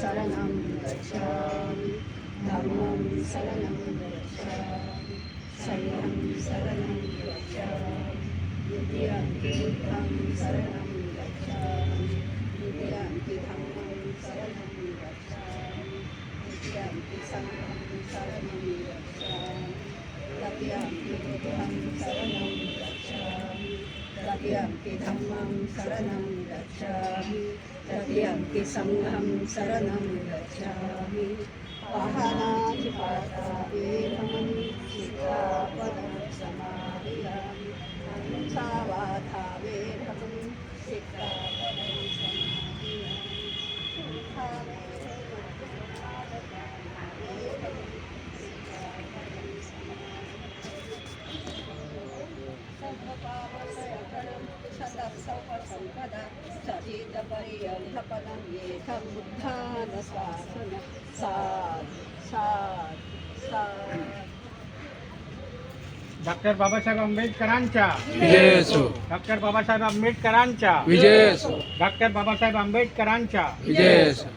शरणं गच्छामि धम्मं शरणं गच्छामि संघं शरणं गच्छामि द्वितीयंपि बुद्धं शरणं गच्छामि तृतीयंपि धम्मं शरणं गच्छामि तृतीयंपि संघं शरणं गच्छामि तृतीयंपि बुद्धं शरणं गच्छामि तृतीयंपि धम्मं शरणं गच्छामि तृतीयंपि संघं शरणं गच्छामि पाणातिपाता वेरमणि सिक्खापदं समादयामि अहिंसावादा वेरमणि सिक्खापदं समादयामि सर्वपापसंपदा सजितपर्यंतपदं येथं बुद्धानशासन साध साध साध. डॉक्टर बाबासाहेब आंबेडकरांच्या विजय असो. डॉक्टर बाबासाहेब आंबेडकरांच्या विजय असो. डॉक्टर बाबासाहेब आंबेडकरांच्या विजय असो.